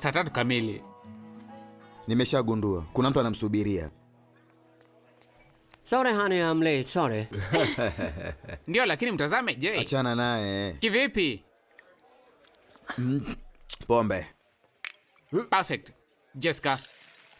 saa 3 kamili. Nimeshagundua kuna mtu anamsubiria. Sorry honey, I'm late. Sorry. Ndio, lakini mtazame Jay. Achana naye. Kivipi? Pombe. Perfect. Jessica,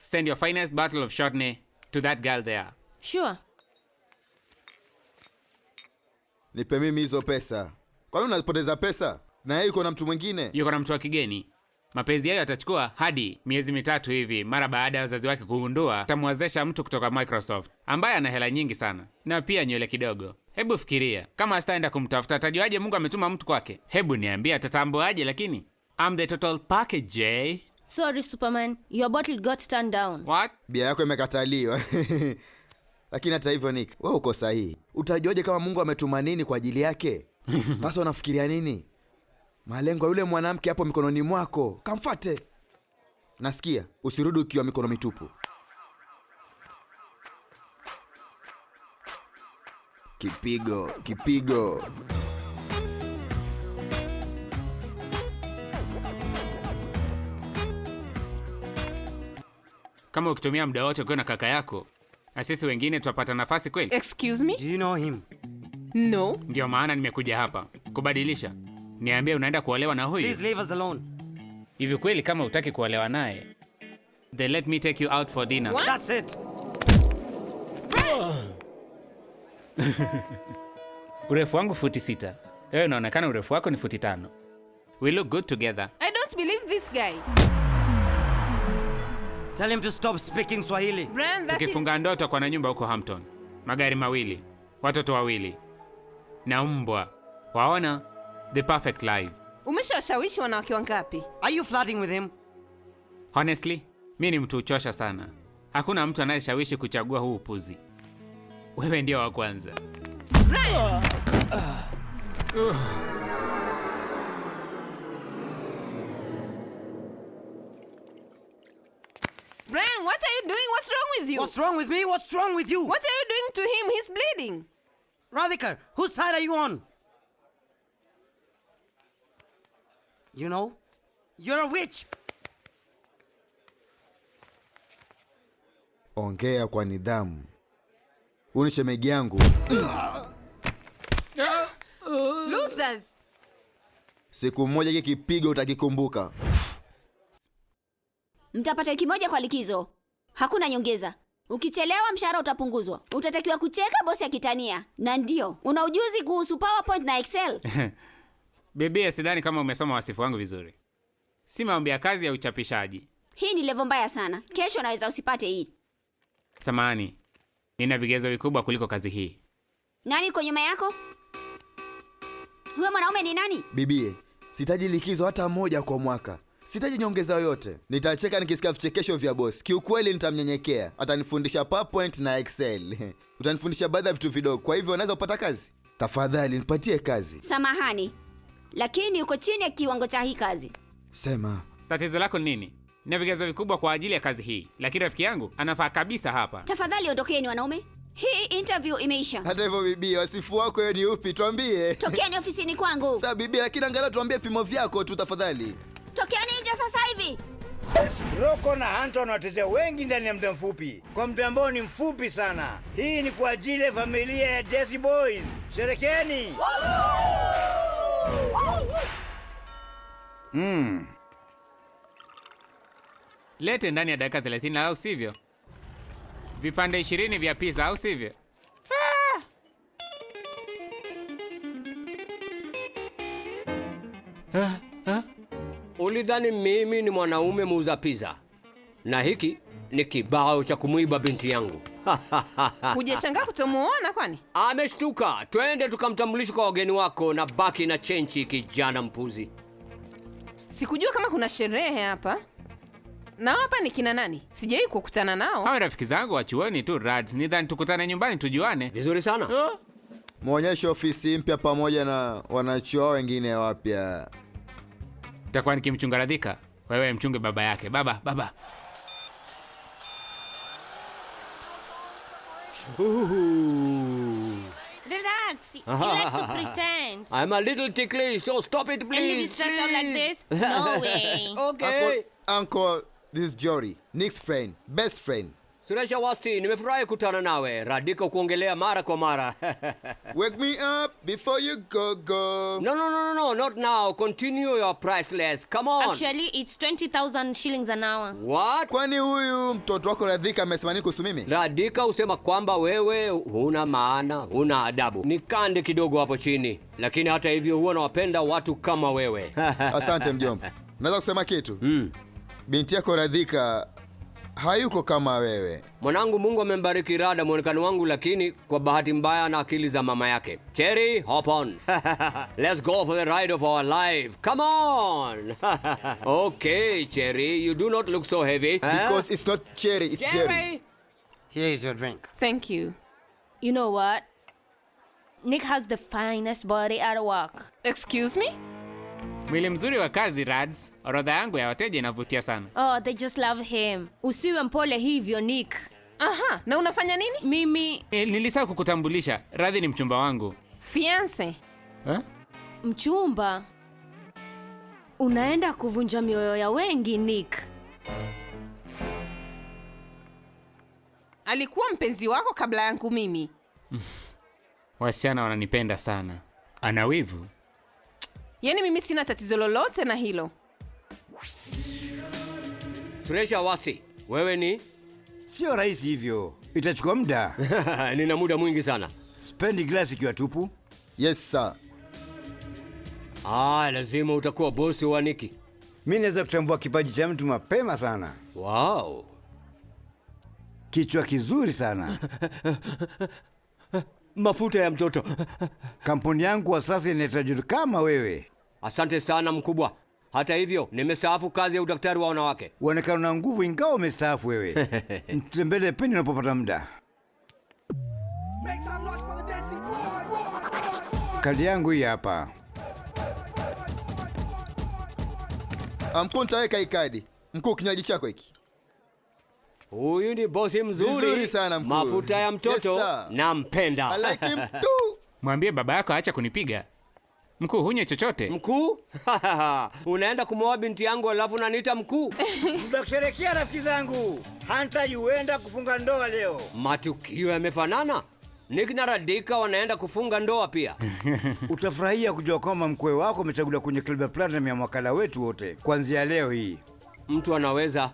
send your finest bottle of Chardonnay to that girl there. Sure. Nipe mimi hizo pesa. Kwa nini unapoteza pesa? Na yeye yuko na mtu mwingine. Yuko na mtu wa kigeni. Mapenzi yao yatachukua hadi miezi 3 hivi mara baada ya wazazi wake kugundua atamwezesha mtu kutoka Microsoft ambaye ana hela nyingi sana na pia nywele kidogo. Hebu fikiria, kama asitaenda kumtafuta atajuaje Mungu ametuma mtu kwake? Hebu niambie atatambuaje? Lakini I'm the total package, Jay. Sorry Superman, your bottle got turned down. What? Bia yako imekataliwa. Lakini hata hivyo Nick, wewe uko sahihi. Utajuaje kama Mungu ametuma nini kwa ajili yake? Sasa unafikiria nini? Malengo yule mwanamke hapo mikononi mwako. Kamfuate. Nasikia, usirudi ukiwa mikono mitupu. Kipigo. Kama ukitumia muda wote ukiwa na kaka yako, na sisi wengine tutapata nafasi kweli? Excuse me? Do you know him? No. Ndio maana nimekuja hapa kubadilisha. Niambie unaenda kuolewa na huyu? Please leave us alone. Hivi kweli kama utaki kuolewa naye, then let me take you out for dinner. What? That's it. Urefu wangu 6 feet. Wewe unaonekana urefu wako ni 5 feet. We look good together. I don't believe this guy. Tell him to stop speaking Swahili. Brian, that is... Tukifunga ndoa tutakuwa na nyumba huko Hampton. Magari 2, watoto 2 na mbwa. Waona? The perfect life. Umeshawashawishi wanawake wangapi? Are you flirting with him? Honestly, mimi ni mtu uchosha sana. Hakuna mtu anayeshawishi kuchagua huu upuzi. Wewe ndio wa kwanza. Brian! Brian, what are you doing? What's wrong with you? What's wrong with me? What's wrong with you? What are you doing to him? He's bleeding. Radhika, whose side are you on? You know, you're a witch. Ongea kwa nidhamu. Huyu ni shemeji yangu. Losers. Siku moja hiki kipigo utakikumbuka. Mtapata wiki moja kwa likizo. Hakuna nyongeza. Ukichelewa mshahara utapunguzwa. Utatakiwa kucheka bosi akitania. Na ndio, una ujuzi kuhusu PowerPoint na Excel. Bibi, sidhani kama umesoma wasifu wangu vizuri. Si maombi ya kazi ya uchapishaji. Hii ni level mbaya sana. Kesho naweza usipate hii. Samahani. Nina vigezo vikubwa kuliko kazi hii. Nani uko nyuma yako? Huyo mwanaume ni nani? Bibie, sitaji likizo hata moja kwa mwaka. Sitaji nyongeza yoyote. Nitacheka nikisikia vichekesho vya boss. Kiukweli nitamnyenyekea. Atanifundisha PowerPoint na Excel. Utanifundisha baadhi ya vitu vidogo. Kwa hivyo unaweza kupata kazi? Tafadhali nipatie kazi. Samahani. Lakini uko chini ya kiwango cha hii kazi. Sema. Tatizo lako ni nini? Nina vigezo vikubwa kwa ajili ya kazi hii, lakini rafiki yangu anafaa kabisa hapa. Tafadhali ondokeni wanaume. Hii interview imeisha. Hata hivyo bibi, wasifu wako wewe ni upi? Tuambie. Tokeni ofisini kwangu. Sasa bibi, lakini angalau tuambie vipimo vyako tu tafadhali. Tokeni nje sasa hivi. Rocco na Anton wateja wengi ndani ya muda mfupi. Kwa muda ambao ni mfupi sana. Hii ni kwa ajili ya familia ya Desi Boys. Sherekeni. Lete ndani ya dakika 30 au sivyo? Vipande 20 vya pizza au sivyo? Ulidhani mimi ni mwanaume muuza pizza? Na hiki ni kibao cha kumuiba binti yangu. Hujashangaa kutomuona kwani? Ameshtuka. Twende tukamtambulishe kwa wageni wako na baki na chenchi, kijana mpuzi. Sikujua kama kuna sherehe hapa. Na hapa ni kina nani? Sijawahi kukutana nao. Hawa rafiki zangu wa chuoni tu, Rad. Nidhani tukutane nyumbani tujuane. Vizuri sana. Muonyeshe ofisi mpya pamoja na wanachuo wengine wapya. Takuwa nikimchunga Radhika. Wewe mchunge baba yake. Baba. Relax. You like to pretend. I'm a little ticklish, so stop it please. And if you stress out like this, no way. Okay. Uncle, this is Jory, Nick's friend, best friend. Suresh Awasthi, nimefurahi kutana nawe. Radhika kuongelea mara kwa mara. Wake me up before you go. No, not now. Continue your priceless. Come on. Actually, it's 20,000 shillings an hour. What? Kwani huyu mtoto wako Radhika amesema nini kuhusu mimi? Radhika husema kwamba wewe huna maana, huna adabu. Nikande kidogo hapo chini. Lakini hata hivyo huwa nawapenda watu kama wewe. Asante mjomba. Naweza kusema kitu? Binti yako Radhika hayuko kama wewe. Mwanangu, Mungu amembariki Rada muonekano wangu, lakini kwa bahati mbaya na akili za mama yake. Cherry, hop on. Let's go for the ride of our life. Come on. Okay, Cherry, you do not look so heavy. Because it's not Cherry, it's Jerry. Here is your drink. Thank you. You know what? Nick has the finest body at work. Excuse me? Mwili mzuri wa kazi, Rads. Orodha yangu ya wateja inavutia sana. Oh, they just love him. Usiwe mpole hivyo, Nick. Aha, na unafanya nini? Mimi Nilisahau kukutambulisha. Radhi ni mchumba wangu. Fiance. mchumba. Unaenda kuvunja mioyo ya wengi, Nick. Alikuwa mpenzi wako kabla yangu mimi. Wasichana wananipenda sana. Ana wivu. Yaani mimi sina tatizo lolote na hilo. Suresh Awasthi, wewe ni? Sio rahisi hivyo. Itachukua muda. Nina muda mwingi sana. Spendi glasi ikiwa tupu. Yes sir. Lazima utakuwa bosi wa Niki. Mimi naweza kutambua kipaji cha mtu mapema sana. Wow. Kichwa kizuri sana. Mafuta ya mtoto. Kampuni yangu kwa sasa inahitajika kama wewe. Asante sana mkubwa. Hata hivyo, nimestaafu kazi ya udaktari wa wanawake. Uonekana na nguvu ingawa umestaafu wewe. Mtembele peni unapopata muda. Kadi yangu hii hapa. Mkuu, nitaweka hii kadi. Mkuu, kinywaji chako hiki. Huyu ni bosi mzuri. Vizuri sana mkuu. Mafuta ya mtoto. Yes, sir. Nampenda. I like him too. Mwambie baba yako acha kunipiga. Mkuu, hunywe chochote. Mkuu? Unaenda kumwoa binti yangu alafu unaniita mkuu? Tunakusherehekea rafiki zangu. Hunter yuenda kufunga ndoa leo. Matukio yamefanana. Nick na Radhika wanaenda kufunga ndoa pia. Utafurahia kujua kwamba mkwe wako umechaguliwa kwenye klabu ya Platinum ya mwakala wetu wote kuanzia leo hii. Mtu anaweza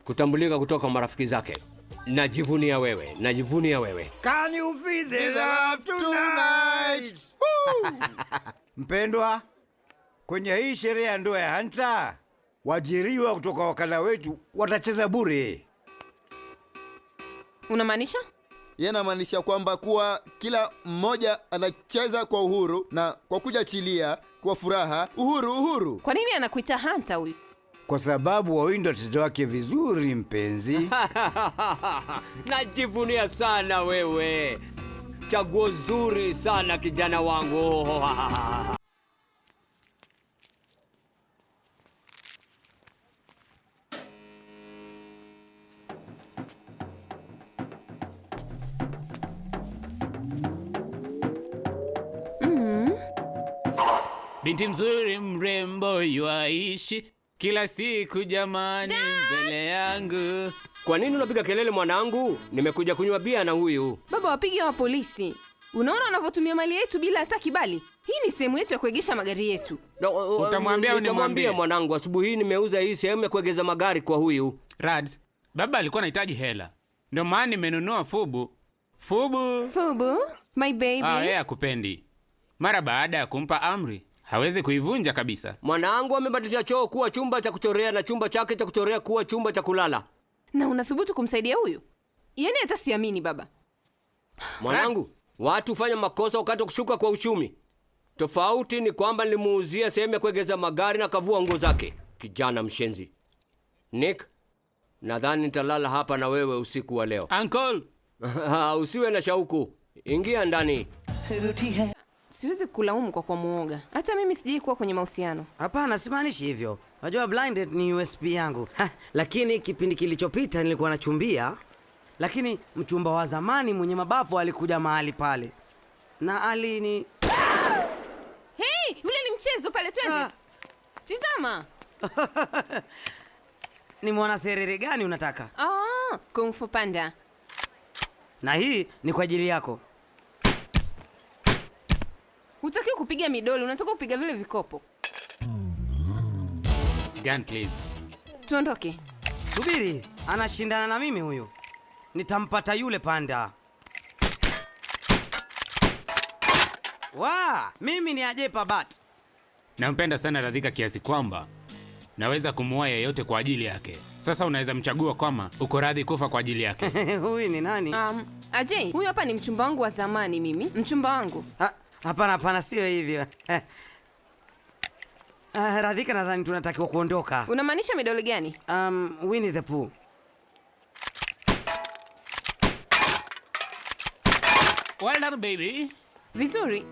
kutambulika kutoka marafiki zake. Najivunia wewe. Can you feel the love tonight? Mpendwa, kwenye hii sherehe ya ndoa ya Hunter, wajiriwa kutoka wakala wetu watacheza bure. Unamaanisha? Yeye anamaanisha kwamba kuwa kila mmoja anacheza kwa uhuru na kwa kujachilia kwa furaha. Uhuru. Kwa nini anakuita Hunter huyu? Kwa sababu wawinda wateja wake vizuri, mpenzi. Najivunia sana wewe. Chaguo zuri sana kijana wangu. Binti mzuri mrembo yuaishi kila siku jamani mbele yangu. Kwa nini unapiga kelele mwanangu? Nimekuja kunywa bia na huyu. Baba, wapige wa polisi. Unaona wanavyotumia mali yetu bila hata kibali. Hii ni sehemu yetu ya kuegesha magari yetu. Utamwambia au nimwambie? Mwanangu, asubuhi hii nimeuza hii sehemu ya kuegeza magari kwa huyu. Rads, baba alikuwa anahitaji hela. Ndio maana nimenunua Fubu. Fubu, my baby. Yeye akupendi. Mara baada ya kumpa amri, hawezi kuivunja kabisa. Mwanangu amebadilisha choo kuwa chumba cha kuchorea na chumba chake cha kuchorea kuwa chumba cha kulala. Na unathubutu kumsaidia huyu? Yaani hata siamini baba. Mwanangu, watu fanya makosa wakati wa kushuka kwa uchumi. Tofauti ni kwamba nilimuuzia sehemu ya kuegeza magari na kavua nguo zake. Kijana mshenzi. Nick, nadhani nitalala hapa na wewe usiku wa leo. Uncle! Usiwe na shauku. Ingia ndani. Siwezi kulaumu kwa muoga. Hata mimi sijai kuwa kwenye mahusiano. Hapana, simaanishi hivyo. Unajua Blinded ni USP yangu. Lakini kipindi kilichopita nilikuwa nachumbia. Lakini mchumba wa zamani mwenye mabavu alikuja mahali pale. Na alini... Hey, yule ni mchezo pale twende. Tizama. Ni mwanaserere gani unataka? Kung Fu Panda. Na hii ni kwa ajili yako. Hutaki kupiga midoli, unataka kupiga vile vikopo. Gun please. Tuondoke. Subiri, anashindana na mimi huyu. Nitampata yule panda. Mimi ni Ajay Parbat. Nampenda sana Radhika kiasi kwamba naweza kumuoa yeyote kwa ajili yake. Sasa unaweza mchagua kama uko radhi kufa kwa ajili yake. Huyu ni nani? Ajay, huyu hapa ni mchumba wangu wa zamani mimi. Mchumba wangu. Hapana, sio hivyo. Radhika, nadhani tunatakiwa kuondoka. Unamaanisha midoli gani? Winnie the Pooh. Well done, baby. Vizuri.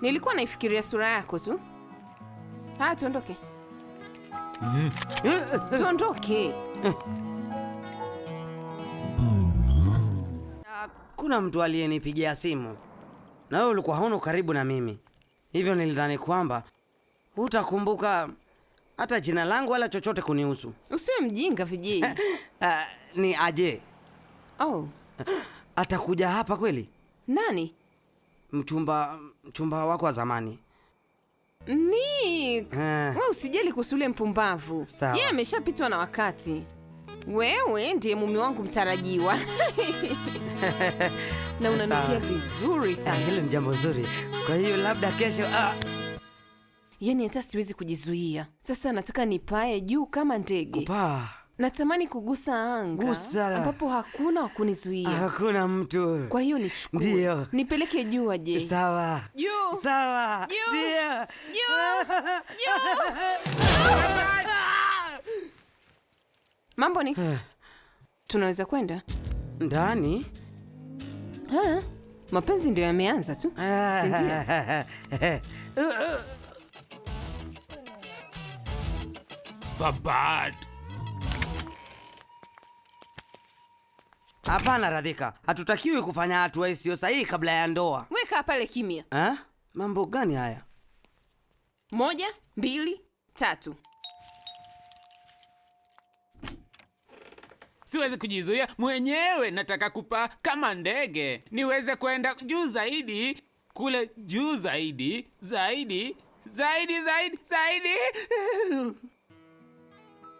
Nilikuwa naifikiria sura yako tu. Tuondoke. Tuondoke. Kuna mtu aliyenipigia simu. Na wewe ulikuwa hauna karibu na mimi. Hivyo nilidhani kwamba hutakumbuka hata jina langu wala chochote kunihusu. Usiwe mjinga Vijay. Ni Ajay. Atakuja hapa kweli? Nani? Mchumba wako wa zamani. Nick. Wewe usijali kuhusu yule mpumbavu. Yeye ameshapitwa na wakati. Wewe ndiye mume wangu mtarajiwa. Na unanukia vizuri sana. Hilo ni jambo zuri. Kwa hiyo labda kesho Yaani hata siwezi kujizuia. Sasa nataka nipae juu kama ndege. Kupaa. Natamani kugusa anga. Ambapo hakuna wa kunizuia. Hakuna mtu. Kwa hiyo nichukue. Ndio. Nipeleke juu Ajay. Sawa. Juu. Sawa. Juu. Ndio. Juu. Mambo ni? Tunaweza kwenda? Ndani? Mapenzi ndio yameanza tu. Si ndio? Parbat. Hapana Radhika, hatutakiwi kufanya hatua isiyo sahihi kabla ya ndoa. Weka pale kimya. Mambo gani haya? 1, 2, 3. Siwezi kujizuia mwenyewe, nataka kupaa kama ndege. Niweze kwenda juu zaidi, kule juu zaidi, zaidi.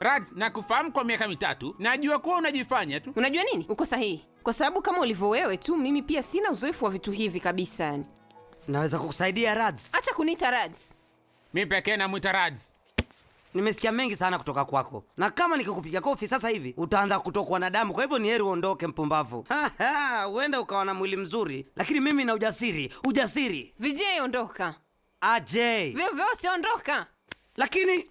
Rads, nakufahamu kwa miaka 3. Najua kuwa unajifanya tu. Unajua nini? Uko sahihi. Kwa sababu kama ulivyo wewe tu, mimi pia sina uzoefu wa vitu hivi kabisa yani. Naweza kukusaidia Rads. Acha kuniita Rads. Mimi pekee namuita Rads. Nimesikia mengi sana kutoka kwako. Na kama nikikupiga kofi sasa hivi, utaanza kutokwa na damu. Kwa hivyo ni heri uondoke mpumbavu. Uenda ukawa na mwili mzuri, lakini mimi na ujasiri. Vijay, ondoka. Ajay. Vyovyote ondoka. Lakini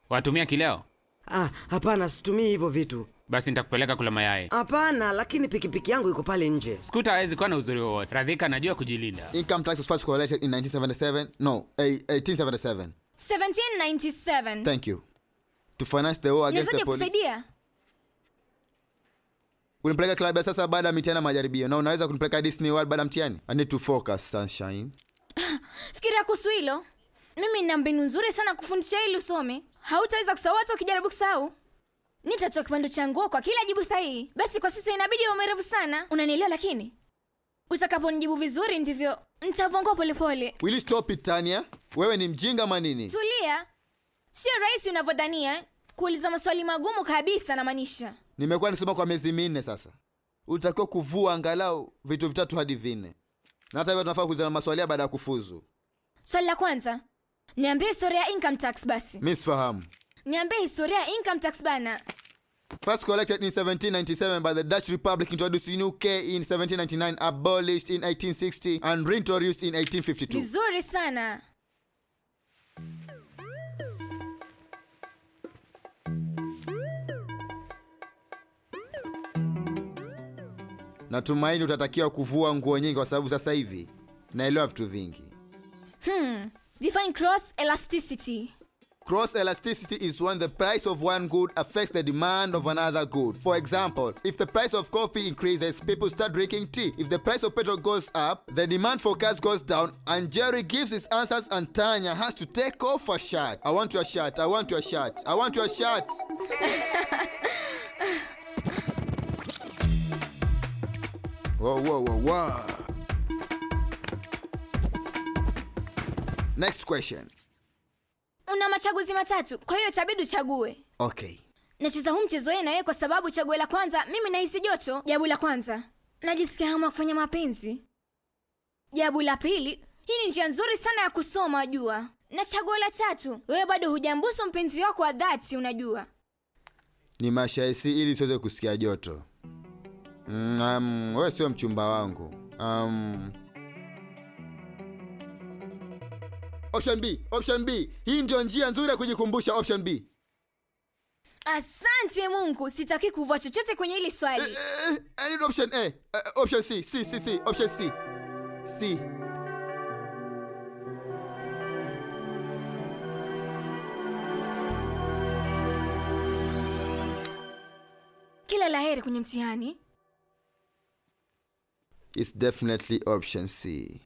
Watumia kileo? Hapana, situmii hivyo vitu. Basi nitakupeleka kula mayai. Hapana, lakini pikipiki yangu iko pale nje. Scooter hawezi kuwa na uzuri wowote. Radhika anajua kujilinda. Income tax was first collected in 1977. No, 1877. 1797. Thank you. To finance the war against the police. Kusaidia? Unipeleka klabu ya sasa baada ya mitihani na majaribio. Na unaweza kunipeleka Disney World baada ya mtihani? I need to focus, sunshine. Fikiria kuhusu hilo. Mimi nina mbinu nzuri sana kufundisha ili usome. Hautaweza kusahau hata ukijaribu kusahau. Nitatoa kipando cha nguo kwa kila jibu sahihi. Basi kwa sasa inabidi uwe mwerevu sana. Unanielewa lakini? Utakaponijibu vizuri ndivyo nitavongoa polepole. Will you stop it, Tanya? Wewe ni mjinga manini? Tulia. Sio rahisi unavyodhania. Kuuliza maswali magumu kabisa na maanisha. Nimekuwa nisoma kwa miezi 4 sasa. Utakiwa kuvua angalau vitu 3 hadi 4. Na hata hivyo tunafaa kuuliza maswali baada ya kufuzu. Swali la kwanza. Niambie historia ya income tax basi. Mimi sifahamu. Niambie historia ya income tax bana. First collected in 1797 by the Dutch Republic, introduced in UK in 1799, abolished in 1860 and reintroduced in 1852. Vizuri sana. Natumaini utatakiwa kuvua nguo nyingi kwa sababu sasa hivi naelewa vitu vingi. Define cross elasticity. Cross elasticity is when the price of one good affects the demand of another good. For example, if the price of coffee increases, people start drinking tea. If the price of petrol goes up, the demand for cars goes down, and Jerry gives his answers and Tanya has to take off her shirt. I want your shirt. I want your shirt. I want your shirt. Whoa, whoa, whoa, whoa. Next question. Una machaguzi matatu, kwa hiyo itabidi uchague. Okay. Nacheza huu mchezo na wewe kwa sababu chaguo la kwanza, mimi nahisi joto. Jawabu la kwanza, najisikia hamu ya kufanya mapenzi. Jawabu la pili, hii ni njia nzuri sana ya kusoma, wajua. Na chaguo la tatu, wewe bado hujambusu mpenzi wako wa dhati, unajua. Ni mashaisi ili siweze kusikia joto. Wewe sio mchumba wangu. Option B. Hii ndio njia nzuri ya kujikumbusha. Option B. Asante Mungu, sitaki kuvua chochote kwenye hili swali. I need option A. Option C. Option C. C. Kila laheri kwenye mtihani. It's definitely option C.